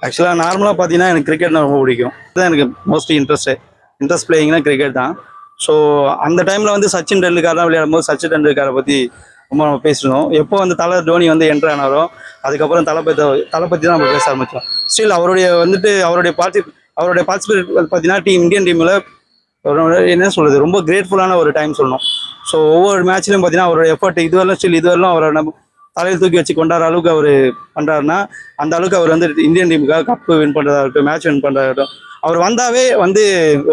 ஆக்சுவலாக நார்மலாக பார்த்தீங்கன்னா எனக்கு கிரிக்கெட்னா ரொம்ப பிடிக்கும். அதுதான் எனக்கு மோஸ்ட்லி இன்ட்ரெஸ்ட் பிளேயிங்னா கிரிக்கெட் தான். ஸோ அந்த டைமில் வந்து சச்சின் டெண்டுல்கர்லாம் விளையாடும்போது சச்சின் டெண்டுல்கரை பற்றி ரொம்ப நம்ம பேசணும். எப்போ வந்து தலை தோனி வந்து என்ட்ரு ஆனாரோ அதுக்கப்புறம் தளபதி தான் நம்ம பேச ஆரம்பித்தோம். ஸ்டில் அவருடைய பார்ட்டிசிபேட் பார்த்தீங்கன்னா இந்தியன் டீமில் என்ன சொல்கிறது ரொம்ப கிரேட்ஃபுல்லான ஒரு டைம் சொல்லணும். ஸோ ஒவ்வொரு மேட்ச்லையும் பார்த்தீங்கன்னா அவரோட எஃபர்ட் இதுவரையும் அவரை நம்ம தலையில் தூக்கி வச்சு கொண்டாடுற அளவுக்கு அவர் பண்ணுறாருன்னா அந்த அளவுக்கு அவர் வந்து இந்தியன் டீமுக்காக கப்பு வின் பண்ணுறதா இருக்கட்டும், மேட்ச் வின் பண்ணுறதா இருக்கட்டும், அவர் வந்தாவே வந்து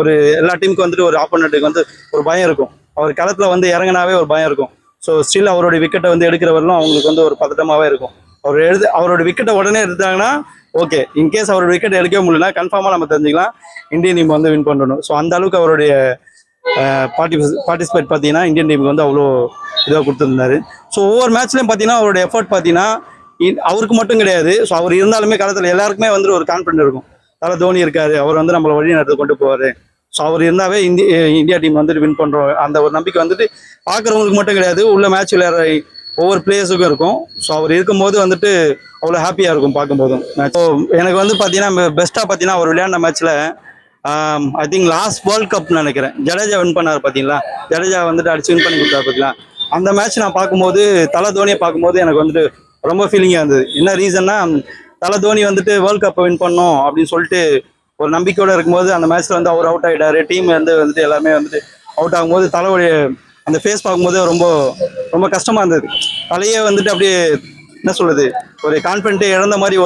ஒரு எல்லா டீமுக்கும் வந்துட்டு ஒரு ஆப்போனண்ட்டுக்கு வந்து ஒரு பயம் இருக்கும். அவர் களத்தில் வந்து இறங்கினாவே ஒரு பயம் இருக்கும். ஸோ ஸ்டில் அவருடைய விக்கெட்டை வந்து எடுக்கிறவர்களும் அவங்களுக்கு வந்து ஒரு பதட்டமாகவே இருக்கும். அவரோட விக்கெட்டை உடனே எடுத்தாங்கன்னா ஓகே. இன்கேஸ் அவரோட விக்கெட் எடுக்க முடியலன்னா கன்ஃபார்மாக நம்ம தெரிஞ்சுக்கலாம் இந்தியன் டீம் வந்து வின் பண்ணணும். ஸோ அந்த அளவுக்கு அவருடைய பார்ட்டிசிபேட் பார்த்தீங்கன்னா இந்தியன் டீமுக்கு வந்து அவ்வளோ இதாக கொடுத்துருந்தாரு. ஸோ ஒவ்வொரு மேட்ச்லையும் பார்த்தீங்கன்னா அவரோட எஃபர்ட் பார்த்தீங்கன்னா அவருக்கு மட்டும் கிடையாது. ஸோ அவர் இருந்தாலுமே களத்தில் எல்லாருக்குமே வந்து ஒரு கான்ஃபிடென்ட் இருக்கும். தலை தோனி இருக்காரு, அவர் வந்து நம்மளை வழி நடத்தி கொண்டு போவார். ஸோ அவர் இருந்தாவே இந்தியா டீம் வந்துட்டு வின் பண்ணுறோம் அந்த ஒரு நம்பிக்கை வந்துட்டு பார்க்குறவங்களுக்கு மட்டும் கிடையாது, உள்ள மேட்ச் விளையாடுற ஒவ்வொரு பிளேயர்ஸுக்கும் இருக்கும். ஸோ அவர் இருக்கும்போது வந்துட்டு அவ்வளோ ஹாப்பியாக இருக்கும் பார்க்கும்போதும். ஸோ எனக்கு வந்து பார்த்தீங்கன்னா பெஸ்ட்டாக பார்த்தீங்கன்னா அவர் விளையாடின மேட்ச்சில் ஐ திங்க் லாஸ்ட் வேர்ல்ட் கப்னு நினைக்கிறேன், ஜடேஜா வின் பண்ணார் பார்த்தீங்களா. ஜடேஜா வந்துட்டு அடிச்சு வின் பண்ணி கொடுத்தாரு பார்த்தீங்களா. அந்த மேட்ச் நான் பார்க்கும்போது தலை தோனியை பார்க்கும்போது எனக்கு வந்துட்டு ரொம்ப ஃபீலிங்காக இருந்தது. என்ன ரீசன்னா தலை தோனி வந்துட்டு வேர்ல்ட் கப்பை வின் பண்ணோம் அப்படின்னு சொல்லிட்டு ஒரு நம்பிக்கையோடு இருக்கும்போது அந்த மேட்ச்சில் வந்து அவர் அவுட் ஆகிட்டார். டீம் வந்துட்டு எல்லாமே வந்துட்டு அவுட் ஆகும்போது தலைவருடைய அந்த ஃபேஸ் பார்க்கும்போது ரொம்ப ரொம்ப கஷ்டமாக இருந்தது. தலையே வந்துட்டு அப்படியே என்ன சொல்கிறது ஒரு கான்ஃபிடென்ட்டே இழந்த மாதிரி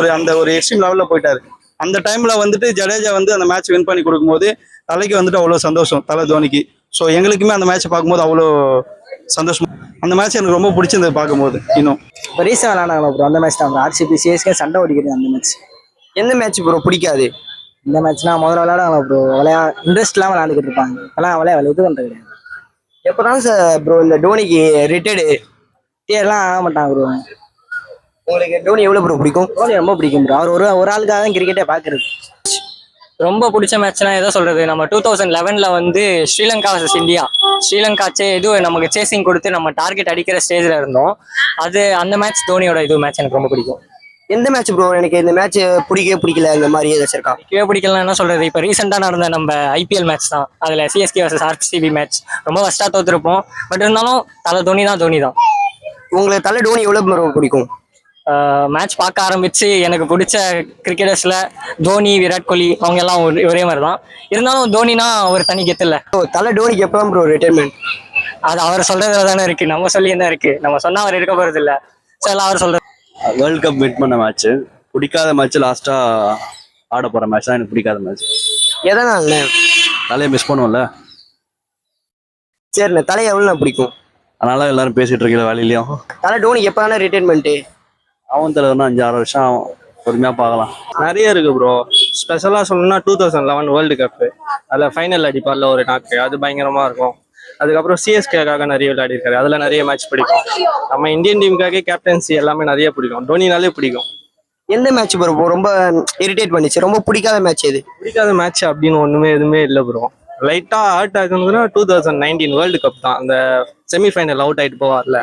ஒரு எக்ஸ்ட்ரீம் லெவலில் போயிட்டார். அந்த டைமில் வந்துட்டு ஜடேஜா வந்து அந்த மேட்ச் வின் பண்ணி கொடுக்கும்போது தலைக்கு வந்துட்டு அவ்வளோ சந்தோஷம் தலை தோனிக்கு. ஸோ எங்களுக்குமே அந்த மேட்ச்சை பார்க்கும்போது அவ்வளோ சந்தோஷம். அந்த மேட்ச் எனக்கு ரொம்ப பிடிச்சிருந்தது பார்க்கும்போது. இன்னும் இப்போ ரீசன் விளாண்டாங்களா ப்ரோ அந்த மேட்ச் தான் ஆர்சிபி சிஎஸ்கே சண்டை ஓடிக்கிறது அந்த மேட்ச். எந்த மேட்ச் ப்ரோ பிடிக்காது? இந்த மேட்ச்னா முதல்ல விளையாடுவாங்க ப்ரோ, இன்ட்ரெஸ்ட்லாம் விளையாண்டுக்கிட்டு இருப்பாங்க. எல்லாம் இது பண்ணுறது கிடையாது. எப்போதான் சார் ப்ரோ இந்த டோனிக்கு ரிட்டையர்டு எல்லாம் ஆக மாட்டாங்க ப்ரோ. உங்களுக்கு டோனி எவ்வளோ ப்ரோ பிடிக்கும்? டோனி ரொம்ப பிடிக்கும் ப்ரோ. அவர் ஒரு ஆளுக்காக தான் கிரிக்கெட்டே பார்க்குறது. ரொம்ப பிடிச்ச மேட்ச்னா எதோ சொல்கிறது, நம்ம 2011 வந்து ஸ்ரீலங்கா வர்சஸ் இந்தியா. ஸ்ரீலங்கா நமக்கு சேசிங் கொடுத்து நம்ம டார்கெட் அடிக்கிற ஸ்டேஜில் இருந்தோம். அந்த மேட்ச் தோனியோட மேட்ச் எனக்கு ரொம்ப பிடிக்கும். எந்த மேட்ச் ப்ரோ? எனக்கு இந்த மேட்ச் பிடிக்கல இந்த மாதிரி ஏதாச்சும் இருக்கா? பிடிக்கலாம் என்ன சொல்கிறது, இப்போ ரீசெண்டாக நடந்த நம்ம ஐபிஎல் மேட்ச் தான். அதில் சிஎஸ்கே வர்சஸ் ஆர்சிபி மேட்ச் ரொம்ப ஃபஸ்ட்டாக தோற்றுருப்போம். பட் இருந்தாலும் தோனி தான். உங்களுக்கு தலை டோனி எவ்வளோ ப்ரோ பிடிக்கும்? மேட்ச் பார்க்க ஆரம்பித்து எனக்கு பிடிச்ச கிரிக்கெட்டர்ஸில் தோனி, விராட் கோலி அவங்க எல்லாம் ஒரே மாதிரி தான். இருந்தாலும் தோனினா ஒரு தனி கெத்து இல்லை. தலை டோனிக்கு எப்போ ப்ரோ ரிட்டைர்மெண்ட்? அது அவர் சொல்கிறதுல தானே இருக்குது, நம்ம சொல்லி என்ன இருக்குது. நம்ம சொன்னால் அவர் இருக்க போகிறது இல்லை. ஸோ எல்லாம் அவர் சொல்கிறது. வேர்ல்ட் கப் வின் பண்ண மேட்ச் பிடிக்காத மேட்ச், லாஸ்ட்டாக ஆட போகிற மேட்ச் தான் எனக்கு பிடிக்காத மேட்ச். எதனால? தலையை மிஸ் பண்ணுவோம்ல. சரிண்ணே, தலையை எவ்வளோ பிடிக்கும்? அதனால எல்லாரும் பேசிகிட்டு இருக்கிற வேலையிலையும் தலை டோனிக்கு எப்போ தானே ரிட்டைர்மெண்ட்டு? அவன் தலைவர்னா 5-6 வருஷம் ஆகும், பொறுமையாக பார்க்கலாம். நிறைய இருக்கு ப்ரோ. ஸ்பெஷலாக சொல்லணும்னா 2011 வேர்ல்டு கப்பு, அதில் ஃபைனல் அடிப்பார்ல ஒரு நாக்கு, அது பயங்கரமாக இருக்கும். அதுக்கப்புறம் சிஎஸ்கேக்காக நிறைய விளையாடி இருக்காரு, அதில் நிறைய மேட்ச் பிடிக்கும். நம்ம இந்தியன் டீமுக்காக கேப்டன்சி எல்லாமே நிறைய பிடிக்கும். டோனினாலே பிடிக்கும். எந்த மேட்ச் ப்ரோ ரொம்ப இரிட்டேட் பண்ணிச்சு? ரொம்ப பிடிக்காத மேட்ச் எது? பிடிக்காத மேட்ச் அப்படின்னு எதுவுமே இல்லை ப்ரோ. லைட்டாக ஹர்ட் ஆகுதுன்னா 2019 வேர்ல்டு கப் தான். அந்த செமிஃபைனல் அவுட் ஆகிட்டு போவார்ல,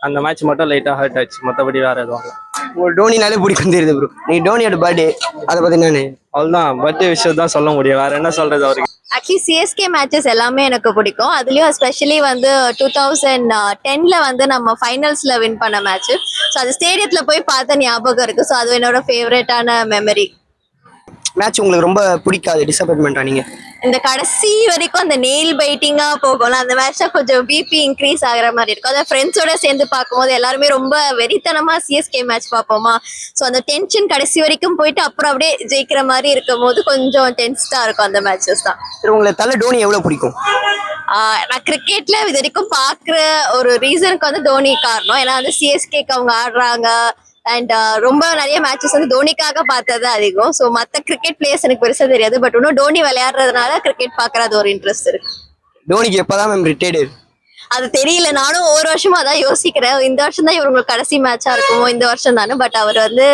அந்த மேட்ச் மட்டும் லைட்டாக ஹர்ட் ஆச்சு, மற்றபடி வேறு எதுவும் இல்லை. ஒரு டோனினாலே பிடிக்கும் தெரியுது ப்ரோ. நீங்கள் டோனியோட பர்த்டே அதை பற்றி என்னன்னு? அவ்வளோதான், பர்த்டே விஷயம் தான் சொல்ல முடியும், வேறு என்ன சொல்கிறது அவருக்கு. ஆக்சுவலி சிஎஸ்கே மேட்சஸ் எல்லாமே எனக்கு பிடிக்கும். அதுலேயும் எஸ்பெஷலி வந்து 2010 வந்து நம்ம ஃபைனல்ஸில் வின் பண்ண மேட்ச்சு. ஸோ அது ஸ்டேடியத்தில் போய் பார்த்த ஞாபகம் இருக்குது. ஸோ அது என்னோட ஃபேவரட்டான மெமரி. மேட்ச் உங்களுக்கு ரொம்ப பிடிக்காது, டிசப்பாயின்மெண்டா நீங்கள்? இந்த கடைசி வரைக்கும் அந்த நெயில் பைட்டிங்காக போகல, அந்த மேட்ச்ல கொஞ்சம் பிபி இன்க்ரீஸ் ஆகிற மாதிரி இருக்கும். அதை ஃப்ரெண்ட்ஸோட சேர்ந்து பார்க்கும்போது எல்லாருமே ரொம்ப வெறித்தனமாக சிஎஸ்கே மேட்ச் பார்ப்போமா. ஸோ அந்த டென்ஷன் கடைசி வரைக்கும் போயிட்டு அப்புறம் அப்படியே ஜெயிக்கிற மாதிரி இருக்கும் போது கொஞ்சம் டென்ஸ்டாக இருக்கும் அந்த மேட்சஸ் தான். சரி, உங்களுக்கு தலை டோனி எவ்வளோ பிடிக்கும்? நான் கிரிக்கெட்ல இது வரைக்கும் பார்க்குற ஒரு ரீசனுக்கு வந்து தோனி காரணம். ஏன்னா வந்து சிஎஸ்கேக்கு அவங்க ஆடுறாங்க அண்ட் ரொம்ப நிறைய மேட்சஸ் வந்து தோனிக்காக பார்த்தது அதிகம். ஸோ மற்ற கிரிக்கெட் பிளேயர்ஸ் எனக்கு பெருசாக தெரியாது. பட் இன்னும் டோனி விளையாடுறதுனால கிரிக்கெட் பார்க்கறது ஒரு இன்ட்ரெஸ்ட் இருக்கு. டோனிக்கு எப்போதான் மேம் ரிட்டையர்டு? அது தெரியல, நானும் ஒவ்வொரு வருஷமும் அதான் யோசிக்கிறேன். இந்த வருஷம் தான் இவங்களுக்கு கடைசி மேட்சா இருக்குமோ, இந்த வருஷம் தானே. பட் அவர் வந்து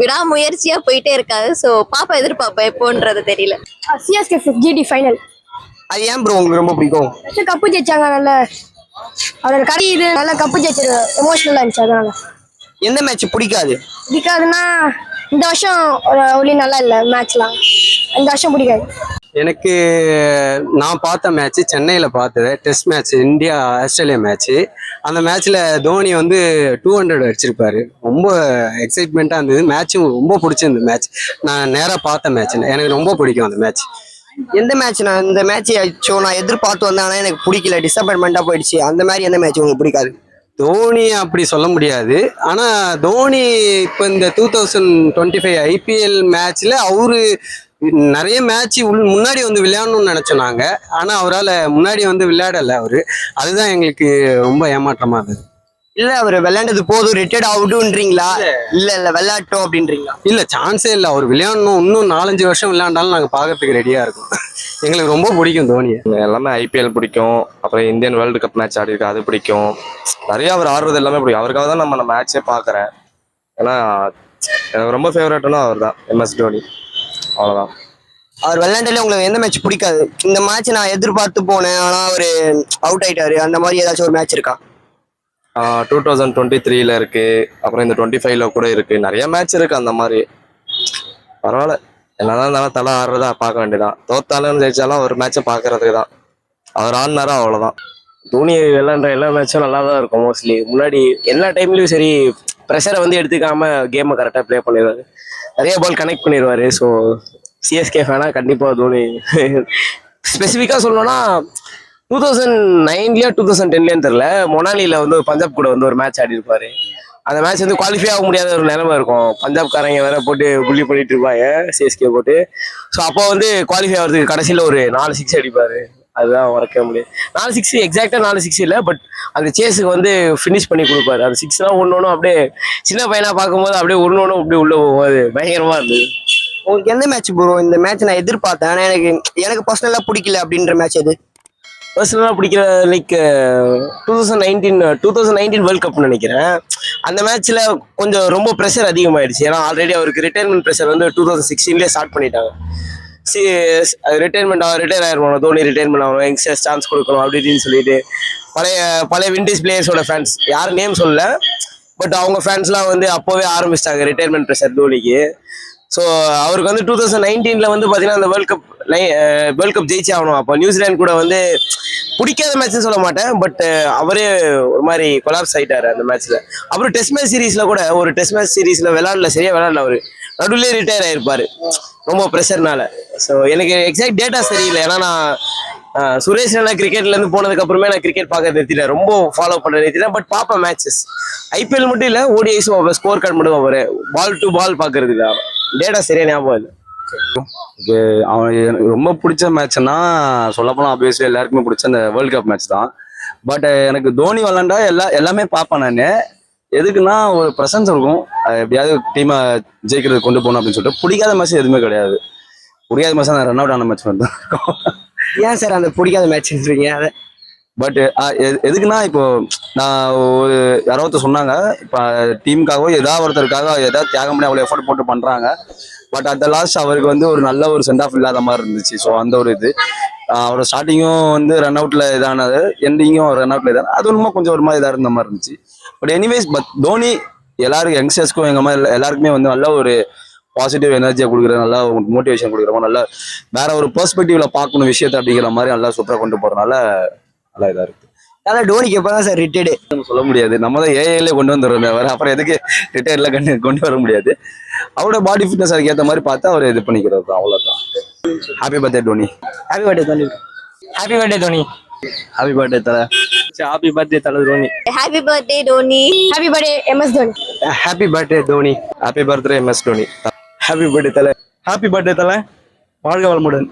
விடாமுயற்சியா போயிட்டே இருக்காரு. ஸோ பாப்பா எதிர்பார்ப்பேன் எப்போன்றது தெரியல. CSK GT final. அது ஏன் ப்ரோ உங்களுக்கு ரொம்ப பிடிக்கும்? கப்பு ஜெயிச்சாங்க, நல்ல அவரோட கறி நல்ல கப்பு ஜெயிச்சது எமோஷனலா இருந்துச்சு. அதனால. எந்த மேட்ச் பிடிக்காது? பிடிக்காதுன்னா இந்த வருஷம் ஒளி நல்லா இல்லை மேட்ச்லாம். இந்த வருஷம் பிடிக்காது. எனக்கு நான் பார்த்த மேட்ச் சென்னையில் பார்த்தது test match India Australia match. அந்த மேட்ச்சில் தோனி வந்து 200 அடிச்சிருப்பாரு. ரொம்ப எக்ஸைட்மெண்ட்டாக இருந்தது. மேட்சும் ரொம்ப பிடிச்சிருந்தது. மேட்ச் நான் நேராக பார்த்த மேட்ச் எனக்கு ரொம்ப பிடிக்கும் அந்த மேட்ச். எந்த மேட்ச் நான் இந்த மேட்ச் நான் எதிர்பார்த்து வந்தேன், ஆனால் எனக்கு பிடிக்கல, டிசப்பாயின்மெண்ட்டாக போயிடுச்சு. அந்த மாதிரி எந்த மேட்ச் உங்களுக்கு பிடிக்காது? தோனி அப்படி சொல்ல முடியாது. ஆனால் தோனி இப்போ இந்த 2025 ஐபிஎல் மேட்ச்சில் அவரு நிறைய மேட்ச் முன்னாடி வந்து விளையாடணும்னு நினைச்சோம் நாங்க. ஆனா அவரால் முன்னாடி வந்து விளையாடல அவரு. அதுதான் எங்களுக்கு ரொம்ப ஏமாற்றமா இருந்தது. இல்ல அவர் விளையாண்டது போதும் ரிட்டையர்ட் ஆகட்டும்ன்றீங்களா? இல்ல விளையாட்டும் அப்படின்றீங்களா? இல்ல சான்ஸே இல்லை. அவர் விளையாடணும், இன்னும் 4-5 வருஷம் விளையாண்டாலும் நாங்க பாக்கிறதுக்கு ரெடியா இருக்கோம். எங்களுக்கு ரொம்ப பிடிக்கும் தோனியை. எல்லாமே ஐபிஎல் பிடிக்கும், அப்புறம் இந்தியன் வேர்ல்டு கப் மேட்ச் ஆடி இருக்கு அது பிடிக்கும். நிறைய அவர் ஆடுறது எல்லாமே பிடிக்கும். அவருக்காக தான் நம்ம மேட்சே பாக்குறேன். ஏன்னா எனக்கு ரொம்ப ஃபேவரட்னா அவர் தான், MS தோனி. அவ்வளோதான். அவர் விளையாண்டாலே உங்களுக்கு எந்த மேட்ச் பிடிக்காது? இந்த மேட்ச் நான் எதிர்பார்த்து போனேன் ஆனா அவரு அவுட் ஆயிட்டாரு, அந்த மாதிரி ஏதாச்சும் ஒரு மேட்ச் இருக்கா? 2023 இருக்கு, அப்புறம் இந்த 25 கூட இருக்கு. நிறைய மேட்ச் இருக்கு அந்த மாதிரி. பரவாயில்ல, என்னதான் இருந்தாலும் தலை ஆடுறதா பார்க்க வேண்டியதான். தோத்தாலும் ஜெயிச்சாலும் ஒரு மேட்சை பார்க்கறதுக்கு தான். அவர் ஆடினாரா அவ்வளோதான். தோனி விளையாண்ட எல்லா மேட்சும் நல்லா தான் இருக்கும். மோஸ்ட்லி முன்னாடி எல்லா டைம்லயும் சரி ப்ரெஷரை வந்து எடுத்துக்காம கேமை கரெக்டாக ப்ளே பண்ணிடுவாரு. நிறைய பால் கனெக்ட் பண்ணிடுவாரு. ஸோ சிஎஸ்கே ஃபேனா கண்டிப்பாக தோனி. ஸ்பெசிஃபிக்காக சொல்லணும்னா 2009 2010 தெரில, மொனாலியில் வந்து பஞ்சாப் கூட வந்து ஒரு மேட்ச் ஆடி இருப்பாரு. அந்த மேட்ச் வந்து குவாலிஃபை ஆக முடியாத ஒரு நிலைமை இருக்கும். பஞ்சாப்காரங்க வேற போட்டு புள்ளி பண்ணிட்டு இருப்பாங்க சிஎஸ்கே போட்டு. ஸோ அப்போ வந்து குவாலிஃபை ஆகிறதுக்கு கடைசியில் ஒரு 4 6 அடிப்பாரு. அதுதான் மறக்க முடியாது. 4 6 எக்ஸாக்டா 4 6 இல்லை, பட் அந்த சேஸுக்கு வந்து ஃபினிஷ் பண்ணி கொடுப்பாரு. அந்த 6 ஒன்று அப்படியே சின்ன பையனா பார்க்கும்போது அப்படியே ஒன்று அப்படியே உள்ள போகும்போது பயங்கரமா இருந்தது. உங்களுக்கு எந்த மேட்ச் ப்ரோ இந்த மேட்ச் நான் எதிர்பார்த்தேன் ஆனா எனக்கு பர்சனலா பிடிக்கல அப்படின்ற மேட்ச் எது? பர்சனலாக பிடிக்கிற லைக் 2019 வேர்ல்ட் கப்னு நினைக்கிறேன். அந்த மேட்ச்ல கொஞ்சம் ரொம்ப ப்ரெஷர் அதிகமாயிடுச்சு. ஏன்னா ஆல்ரெடி அவருக்கு ரிட்டையர்மெண்ட் ப்ரெஷர் வந்து 2016 ஸ்டார்ட் பண்ணிட்டாங்க. ரிட்டையர் ஆயிருவாங்க, தோனி ரிட்டையர்மெண்ட் ஆகணும், யங்ஸ்டர்ஸ் சான்ஸ் கொடுக்கணும் அப்படி இப்படின்னு சொல்லிட்டு பழைய விண்டேஜ் பிளேயர்ஸோட ஃபேன்ஸ், யாரும் நேம் சொல்லல, பட் அவங்க ஃபேன்ஸ்லாம் வந்து அப்போவே ஆரம்பிச்சிட்டாங்க ரிட்டையர்மெண்ட் ப்ரெஷர் தோனிக்கு. ஸோ அவருக்கு வந்து 2019 வந்து பார்த்தீங்கன்னா அந்த வேர்ல்ட் கப் ஜெயிச்சே ஆகணும். அப்போ நியூசிலாந்து கூட வந்து பிடிக்காத மேட்ச்னு சொல்ல மாட்டேன், பட் அவரே ஒரு மாதிரி கொலாப்ஸ் ஆயிட்டாரு அந்த மேட்ச்ல. அப்புறம் டெஸ்ட் மேட்ச் சீரீஸ்ல கூட ஒரு டெஸ்ட் மேட்ச் சீரீஸ்ல சரியா விளையாடல, அவரு நடுவிலே ரிட்டையர் ஆயிருப்பாரு ரொம்ப ப்ரெஷர்னால. ஸோ எனக்கு எக்ஸாக்ட் டேட்டா சரியில்லை. ஏன்னா நான் சுரேஷ் ரெய்னா கிரிக்கெட்ல இருந்து போனதுக்கு அப்புறமே நான் கிரிக்கெட் பார்க்க நிறுத்திட்டேன், ரொம்ப ஃபாலோ பண்ண நிறுத்திட்டேன். பட் பார்ப்பேன் மேட்சஸ், ஐபிஎல் மட்டும் இல்லை, ஓடிஐஸும் பார்ப்பேன், ஸ்கோர் கார்டு மட்டும் பார்ப்பேன், பால் டு பால் பார்க்கறதுக்கு டேட்டா சரியா ஞாபகம் இல்லை. அவன் எனக்கு ரொம்ப பிடிச்ச மேட்ச்னா சொல்லப்போனால் ஆப்வியஸ்லி எல்லாருக்குமே பிடிச்ச அந்த வேர்ல்ட் கப் மேட்ச் தான். பட் எனக்கு தோனி விளாண்டா எல்லாமே பார்ப்பேன் நான். எதுக்குன்னா ஒரு ப்ரெசன்ஸ் இருக்கும், எப்படியாவது டீமை ஜெயிக்கிறது கொண்டு போகணும் அப்படின்னு சொல்லிட்டு. பிடிக்காத மேட்ச் எதுவுமே கிடையாது. பிடிக்காத மேட்ச் நான் ரன் அவுட் ஆன மேட்ச் வந்து இருக்கும். ஏன் சார் அந்த பிடிக்காத மேட்ச்ன்றீங்க அதை? பட் எதுக்குன்னா இப்போ நான் ஒரு யாராவது சொன்னாங்க, இப்போ டீமுக்காகவோ ஒருத்தருக்காக ஏதாவது தியாகம் பண்ணி அவ்வளோ எஃபர்ட் போட்டு பண்ணுறாங்க. பட் அந்த லாஸ்ட் அவருக்கு வந்து ஒரு நல்ல ஒரு சென்ட் ஆஃப் இல்லாத மாதிரி இருந்துச்சு. ஸோ அந்த ஒரு இது அவரோட ஸ்டார்டிங்கும் வந்து ரன் அவுட்ல இதானது, எண்டிங்கும் ரன் அவுட்ல இதான, அது ஒன்றுமா கொஞ்சம் ஒரு மாதிரி இதாக இருந்த மாதிரி இருந்துச்சு. பட் எனிவேஸ் தோனி எல்லாருக்கும் யங்ஸ்டர்ஸ்க்கும் எங்கள் மாதிரி எல்லாருக்குமே வந்து நல்ல ஒரு பாசிட்டிவ் எனர்ஜியை கொடுக்குற, நல்லா மோட்டிவேஷன் கொடுக்குறவங்க, நல்லா வேற ஒரு பெர்ஸ்பெக்டிவ்ல பார்க்கணும் விஷயத்தை அப்படிங்கிற மாதிரி நல்லா சூப்பராக கொண்டு போறதுனால நல்லா இதாக இருக்கு. அதான் தோனிக்கு எப்பதான் சார் ரிட்டையர்டு சொல்ல முடியாது, நம்ம தான் ஏஐல கொண்டு வந்துடுறோம். வேற அப்புறம் எதுக்கு ரிட்டையர்ல கொண்டு வர முடியாது. அவரோட பாடி ஃபிட்னஸ் அதுக்கு ஏற்ற மாதிரி பார்த்து அவர் இது பண்ணிக்கிறது தான், அவ்வளோதான். Happy birthday Dhoni. Happy birthday Dhoni. Happy birthday Dhoni. Happy birthday Thala. Happy birthday Thala Dhoni. Happy birthday Dhoni. Happy birthday MS Dhoni. Happy birthday Dhoni. Happy birthday MS Dhoni. Happy birthday Thala. Happy birthday Thala. வாழ்க வளமுடன்.